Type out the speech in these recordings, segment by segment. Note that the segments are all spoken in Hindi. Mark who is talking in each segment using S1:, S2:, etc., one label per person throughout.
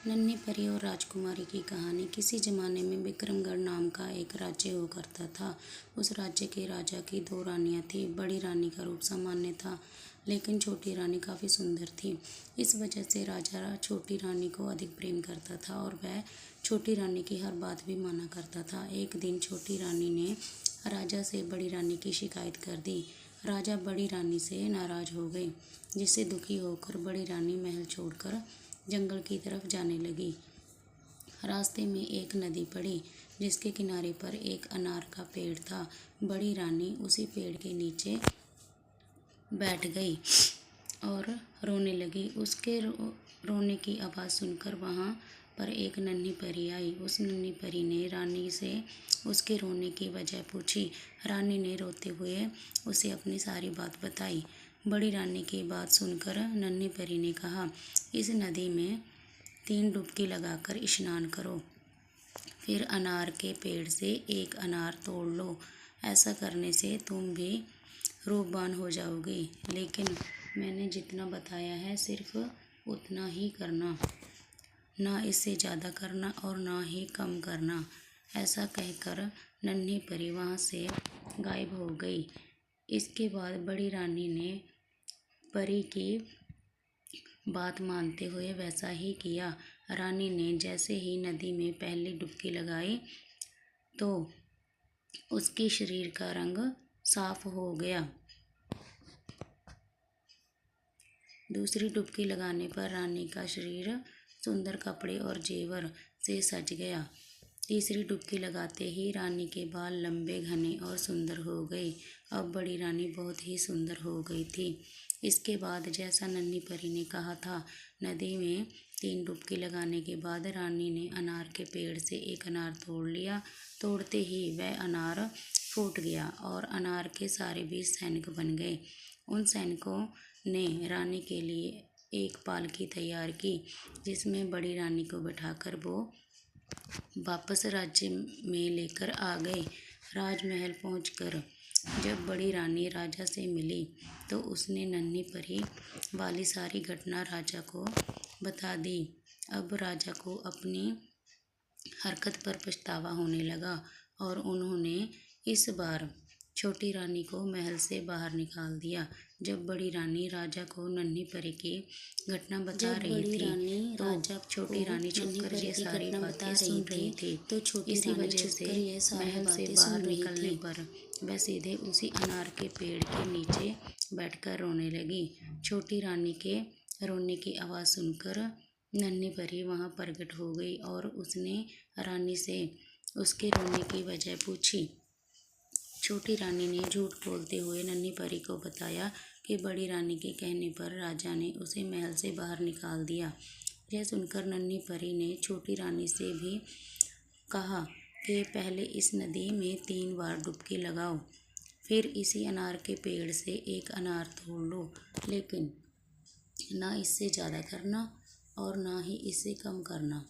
S1: नन्ही परी और राजकुमारी की कहानी। किसी जमाने में विक्रमगढ़ नाम का एक राज्य हुआ करता था। उस राज्य के राजा की दो रानियां थीं। बड़ी रानी का रूप सामान्य था, लेकिन छोटी रानी काफ़ी सुंदर थी। इस वजह से राजा छोटी रानी को अधिक प्रेम करता था और वह छोटी रानी की हर बात भी माना करता था। एक दिन छोटी रानी ने राजा से बड़ी रानी की शिकायत कर दी। राजा बड़ी रानी से नाराज हो गए, जिससे दुखी होकर बड़ी रानी महल छोड़कर जंगल की तरफ जाने लगी। रास्ते में एक नदी पड़ी, जिसके किनारे पर एक अनार का पेड़ था। बड़ी रानी उसी पेड़ के नीचे बैठ गई और रोने लगी। उसके रोने की आवाज़ सुनकर वहाँ पर एक नन्ही परी आई। उस नन्ही परी ने रानी से उसके रोने की वजह पूछी। रानी ने रोते हुए उसे अपनी सारी बात बताई। बड़ी रानी की बात सुनकर नन्ही परी ने कहा, इस नदी में 3 डुबकी लगाकर स्नान करो, फिर अनार के पेड़ से एक अनार तोड़ लो। ऐसा करने से तुम भी रूपवान हो जाओगी, लेकिन मैंने जितना बताया है सिर्फ उतना ही करना, ना इससे ज़्यादा करना और ना ही कम करना। ऐसा कहकर नन्ही परी वहाँ से गायब हो गई। इसके बाद बड़ी रानी ने परी की बात मानते हुए वैसा ही किया। रानी ने जैसे ही नदी में पहली डुबकी लगाई तो उसके शरीर का रंग साफ हो गया। दूसरी डुबकी लगाने पर रानी का शरीर सुंदर कपड़े और जेवर से सज गया। तीसरी डुबकी लगाते ही रानी के बाल लंबे, घने और सुंदर हो गए। अब बड़ी रानी बहुत ही सुंदर हो गई थी। इसके बाद जैसा नन्ही परी ने कहा था, नदी में 3 डुबकी लगाने के बाद रानी ने अनार के पेड़ से एक अनार तोड़ लिया। तोड़ते ही वह अनार फूट गया और अनार के सारे बीज सैनिक बन गए। उन सैनिकों ने रानी के लिए एक पालकी तैयार की, जिसमें बड़ी रानी को बैठाकर वो वापस राज्य में लेकर आ गए। राजमहल पहुंचकर जब बड़ी रानी राजा से मिली तो उसने नन्ही परी वाली सारी घटना राजा को बता दी। अब राजा को अपनी हरकत पर पछतावा होने लगा और उन्होंने इस बार छोटी रानी को महल से बाहर निकाल दिया। जब बड़ी रानी राजा को नन्ही परी की घटना बता रही थी तो छोटी रानी छुपकर ये सारी बातें सुन रही थी। तो इसी वजह से महल से बाहर निकलने पर वह सीधे उसी अनार के पेड़ के नीचे बैठकर रोने लगी। छोटी रानी के रोने की आवाज़ सुनकर नन्ही परी वहाँ प्रकट हो गई और उसने रानी से उसके रोने की वजह पूछी। छोटी रानी ने झूठ बोलते हुए नन्ही परी को बताया कि बड़ी रानी के कहने पर राजा ने उसे महल से बाहर निकाल दिया। यह सुनकर नन्ही परी ने छोटी रानी से भी कहा कि पहले इस नदी में 3 बार डुबकी लगाओ, फिर इसी अनार के पेड़ से एक अनार तोड़ लो, लेकिन ना इससे ज़्यादा करना और ना ही इससे कम करना।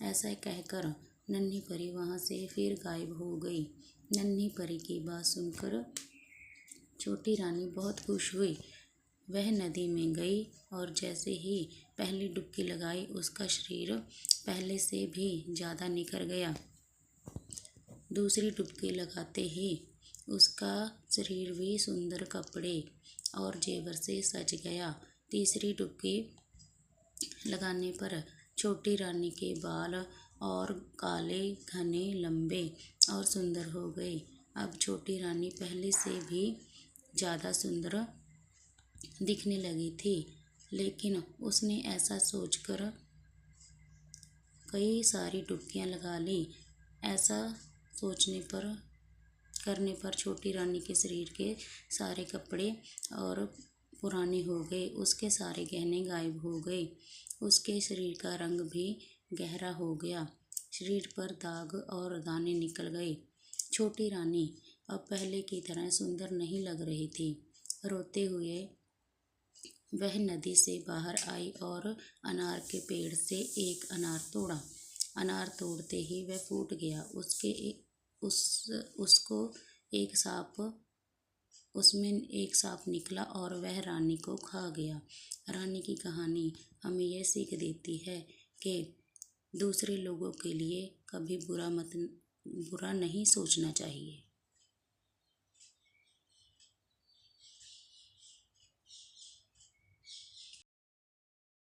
S1: ऐसा कहकर नन्ही परी वहाँ से फिर गायब हो गई। नन्ही परी की बात सुनकर छोटी रानी बहुत खुश हुई। वह नदी में गई और जैसे ही पहली डुबकी लगाई उसका शरीर पहले से भी ज़्यादा निखर गया। दूसरी डुबकी लगाते ही उसका शरीर भी सुंदर कपड़े और जेवर से सज गया। तीसरी डुबकी लगाने पर छोटी रानी के बाल और काले, घने, लंबे और सुंदर हो गए। अब छोटी रानी पहले से भी ज़्यादा सुंदर दिखने लगी थी, लेकिन उसने ऐसा सोचकर कई सारी डुबकियां लगा ली। ऐसा करने पर छोटी रानी के शरीर के सारे कपड़े और पुराने हो गए। उसके सारे गहने गायब हो गए। उसके शरीर का रंग भी गहरा हो गया। शरीर पर दाग और दाने निकल गए। छोटी रानी अब पहले की तरह सुंदर नहीं लग रही थी। रोते हुए वह नदी से बाहर आई और अनार के पेड़ से एक अनार तोड़ा। अनार तोड़ते ही वह फूट गया। उसमें एक सांप निकला और वह रानी को खा गया। रानी की कहानी हमें यह सीख देती है कि दूसरे लोगों के लिए कभी बुरा नहीं सोचना चाहिए।